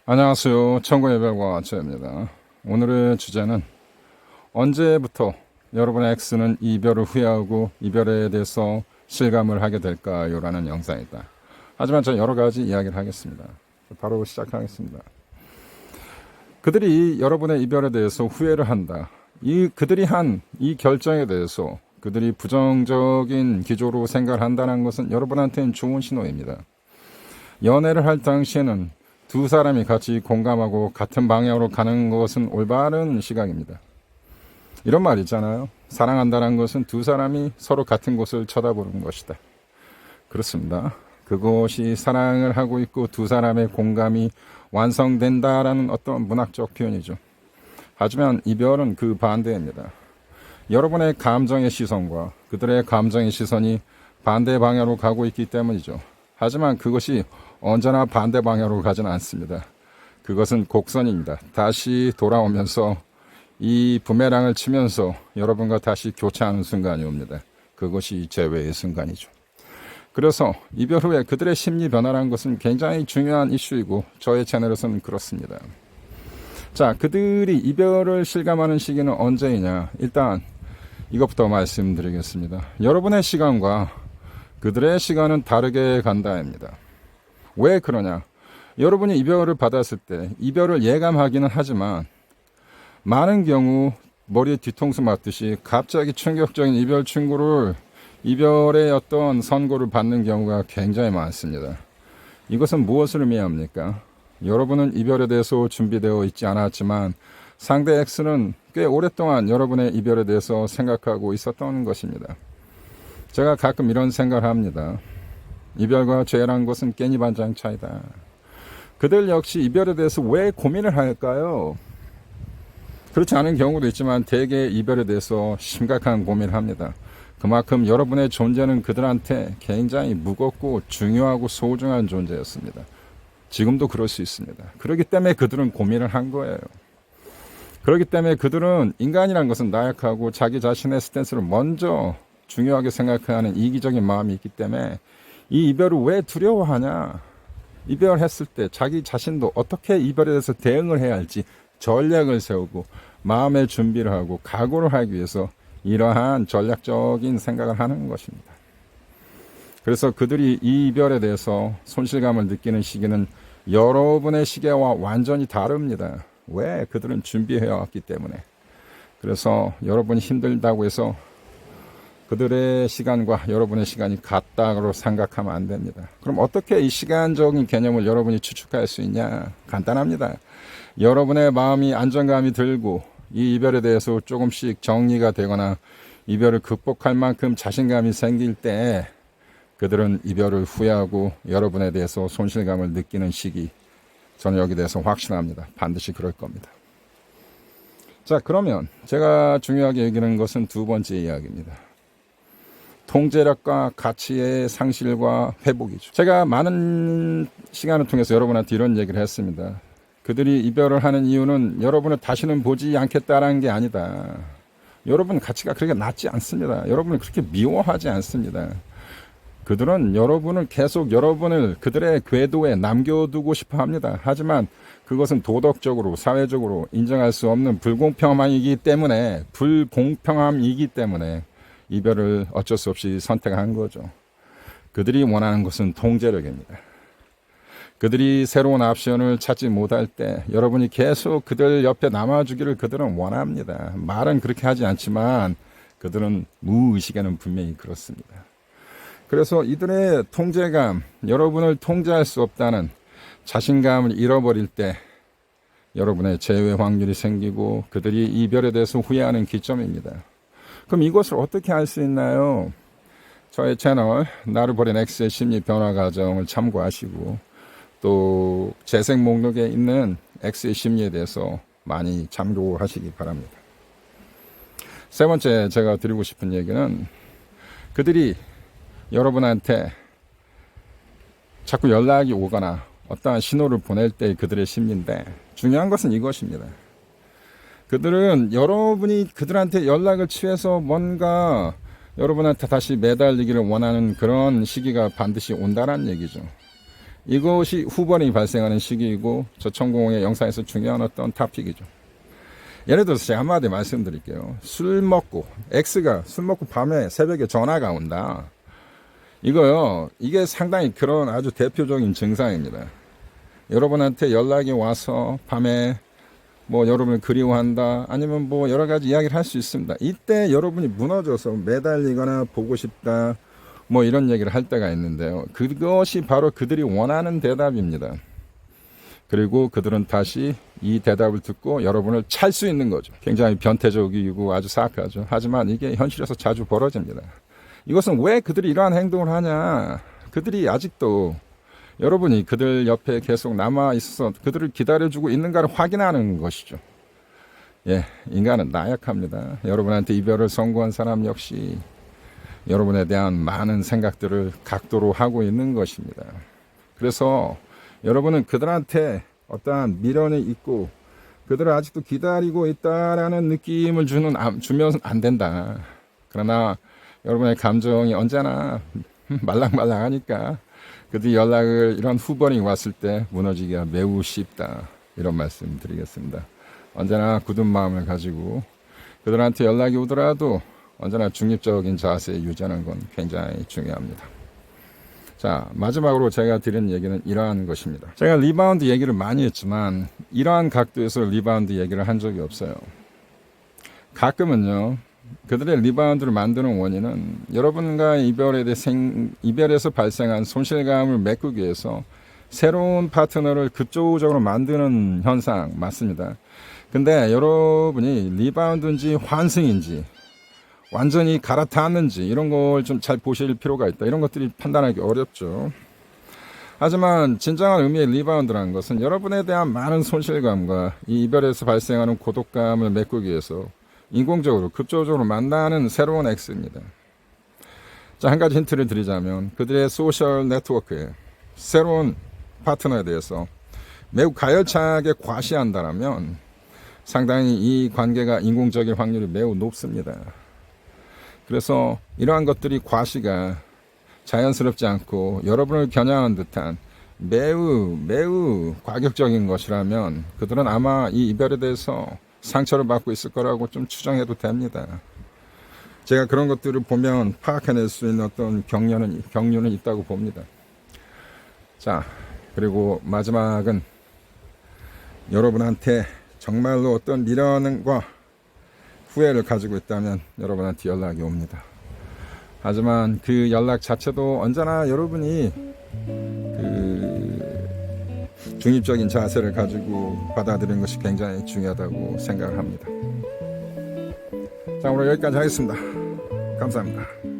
안녕하세요. 천국의 별과 저입니다. 오늘의 주제는 언제부터 여러분의 X는 이별을 후회하고 이별에 대해서 실감을 하게 될까요? 라는 영상이다. 하지만 저는 여러 가지 이야기를 하겠습니다. 바로 시작하겠습니다. 그들이 여러분의 이별에 대해서 후회를 한다. 그들이 한 이 결정에 대해서 그들이 부정적인 기조로 생각을 한다는 것은 여러분한테는 좋은 신호입니다. 연애를 할 당시에는 두 사람이 같이 공감하고 같은 방향으로 가는 것은 올바른 시각입니다. 이런 말 있잖아요. 사랑한다는 것은 두 사람이 서로 같은 곳을 쳐다보는 것이다. 그렇습니다. 그것이 사랑을 하고 있고 두 사람의 공감이 완성된다라는 어떤 문학적 표현이죠. 하지만 이별은 그 반대입니다. 여러분의 감정의 시선과 그들의 감정의 시선이 반대 방향으로 가고 있기 때문이죠. 하지만 그것이 언제나 반대 방향으로 가지는 않습니다. 그것은 곡선입니다. 다시 돌아오면서 이 부메랑을 치면서 여러분과 다시 교차하는 순간이 옵니다. 그것이 재회의 순간이죠. 그래서 이별 후에 그들의 심리 변화라는 것은 굉장히 중요한 이슈이고 저의 채널에서는 그렇습니다. 자, 그들이 이별을 실감하는 시기는 언제이냐? 일단 이것부터 말씀드리겠습니다. 여러분의 시간과 그들의 시간은 다르게 간다입니다. 왜 그러냐? 여러분이 이별을 받았을 때 이별을 예감하기는 하지만 많은 경우 머리에 뒤통수 맞듯이 갑자기 충격적인 이별 충고를 이별의 어떤 선고를 받는 경우가 굉장히 많습니다. 이것은 무엇을 의미합니까? 여러분은 이별에 대해서 준비되어 있지 않았지만 상대 X는 꽤 오랫동안 여러분의 이별에 대해서 생각하고 있었던 것입니다. 제가 가끔 이런 생각을 합니다. 이별과 죄란 것은 깻잎 한 장 차이다. 그들 역시 이별에 대해서 왜 고민을 할까요? 그렇지 않은 경우도 있지만 대개 이별에 대해서 심각한 고민을 합니다. 그만큼 여러분의 존재는 그들한테 굉장히 무겁고 중요하고 소중한 존재였습니다. 지금도 그럴 수 있습니다. 그렇기 때문에 그들은 고민을 한 거예요. 그렇기 때문에 그들은 인간이란 것은 나약하고 자기 자신의 스탠스를 먼저 중요하게 생각하는 이기적인 마음이 있기 때문에 이 이별을 왜 두려워하냐? 이별했을 때 자기 자신도 어떻게 이별에 대해서 대응을 해야 할지 전략을 세우고 마음의 준비를 하고 각오를 하기 위해서 이러한 전략적인 생각을 하는 것입니다. 그래서 그들이 이 이별에 대해서 손실감을 느끼는 시기는 여러분의 시기와 완전히 다릅니다. 왜? 그들은 준비해야 왔기 때문에. 그래서 여러분이 힘들다고 해서 그들의 시간과 여러분의 시간이 같다고 생각하면 안 됩니다. 그럼 어떻게 이 시간적인 개념을 여러분이 추측할 수 있냐? 간단합니다. 여러분의 마음이 안정감이 들고 이 이별에 대해서 조금씩 정리가 되거나 이별을 극복할 만큼 자신감이 생길 때 그들은 이별을 후회하고 여러분에 대해서 손실감을 느끼는 시기, 저는 여기 대해서 확신합니다. 반드시 그럴 겁니다. 자, 그러면 제가 중요하게 얘기하는 것은 두 번째 이야기입니다. 통제력과 가치의 상실과 회복이죠. 제가 많은 시간을 통해서 여러분한테 이런 얘기를 했습니다. 그들이 이별을 하는 이유는 여러분을 다시는 보지 않겠다라는 게 아니다. 여러분 가치가 그렇게 낮지 않습니다. 여러분을 그렇게 미워하지 않습니다. 그들은 여러분을 계속 여러분을 그들의 궤도에 남겨두고 싶어 합니다. 하지만 그것은 도덕적으로 사회적으로 인정할 수 없는 불공평함이기 때문에 이별을 어쩔 수 없이 선택한 거죠. 그들이 원하는 것은 통제력입니다. 그들이 새로운 옵션을 찾지 못할 때 여러분이 계속 그들 옆에 남아주기를 그들은 원합니다. 말은 그렇게 하지 않지만 그들은 무의식에는 분명히 그렇습니다. 그래서 이들의 통제감, 여러분을 통제할 수 없다는 자신감을 잃어버릴 때 여러분의 재회 확률이 생기고 그들이 이별에 대해서 후회하는 기점입니다. 그럼 이것을 어떻게 할 수 있나요? 저의 채널 나를 버린 X의 심리 변화 과정을 참고하시고 또 재생 목록에 있는 X의 심리에 대해서 많이 참고하시기 바랍니다. 세 번째 제가 드리고 싶은 얘기는 그들이 여러분한테 자꾸 연락이 오거나 어떠한 신호를 보낼 때 그들의 심리인데 중요한 것은 이것입니다. 그들은 여러분이 그들한테 연락을 취해서 뭔가 여러분한테 다시 매달리기를 원하는 그런 시기가 반드시 온다는 얘기죠. 이것이 후번이 발생하는 시기이고 저천공의 영상에서 중요한 어떤 토픽이죠. 예를 들어서 제가 한마디 말씀드릴게요. 술 먹고 X가 술 먹고 밤에 새벽에 전화가 온다. 이거요. 이게 상당히 그런 아주 대표적인 증상입니다. 여러분한테 연락이 와서 밤에 뭐 여러분을 그리워한다 아니면 뭐 여러 가지 이야기를 할 수 있습니다. 이때 여러분이 무너져서 매달리거나 보고 싶다 뭐 이런 얘기를 할 때가 있는데요. 그것이 바로 그들이 원하는 대답입니다. 그리고 그들은 다시 이 대답을 듣고 여러분을 찰 수 있는 거죠. 굉장히 변태적이고 아주 사악하죠. 하지만 이게 현실에서 자주 벌어집니다. 이것은 왜 그들이 이러한 행동을 하냐. 그들이 아직도 여러분이 그들 옆에 계속 남아 있어서 그들을 기다려주고 있는가를 확인하는 것이죠. 예, 인간은 나약합니다. 여러분한테 이별을 선고한 사람 역시 여러분에 대한 많은 생각들을 각도로 하고 있는 것입니다. 그래서 여러분은 그들한테 어떠한 미련이 있고 그들을 아직도 기다리고 있다라는 느낌을 주면 안 된다. 그러나 여러분의 감정이 언제나 말랑말랑하니까 그들이 연락을 이런 후번이 왔을 때 무너지기가 매우 쉽다. 이런 말씀 드리겠습니다. 언제나 굳은 마음을 가지고 그들한테 연락이 오더라도 언제나 중립적인 자세 유지하는 건 굉장히 중요합니다. 자, 마지막으로 제가 드린 얘기는 이러한 것입니다. 제가 리바운드 얘기를 많이 했지만 이러한 각도에서 리바운드 얘기를 한 적이 없어요. 가끔은요. 그들의 리바운드를 만드는 원인은 여러분과 이별에서 발생한 손실감을 메꾸기 위해서 새로운 파트너를 급조적으로 만드는 현상 맞습니다. 근데 여러분이 리바운드인지 환승인지 완전히 갈아탔는지 이런 걸 좀 잘 보실 필요가 있다. 이런 것들이 판단하기 어렵죠. 하지만 진정한 의미의 리바운드라는 것은 여러분에 대한 많은 손실감과 이 이별에서 발생하는 고독감을 메꾸기 위해서 인공적으로 급조적으로 만나는 새로운 X입니다. 자, 한 가지 힌트를 드리자면 그들의 소셜 네트워크에 새로운 파트너에 대해서 매우 가열차게 과시한다면 상당히 이 관계가 인공적일 확률이 매우 높습니다. 그래서 이러한 것들이 과시가 자연스럽지 않고 여러분을 겨냥한 듯한 매우 과격적인 것이라면 그들은 아마 이 이별에 대해서 상처를 받고 있을 거라고 좀 추정해도 됩니다. 제가 그런 것들을 보면 파악해낼 수 있는 어떤 경륜은 있다고 봅니다. 자, 그리고 마지막은 여러분한테 정말로 어떤 미련과 후회를 가지고 있다면 여러분한테 연락이 옵니다. 하지만 그 연락 자체도 언제나 여러분이 중립적인 자세를 가지고 받아들이는 것이 굉장히 중요하다고 생각을 합니다. 자, 오늘 여기까지 하겠습니다. 감사합니다.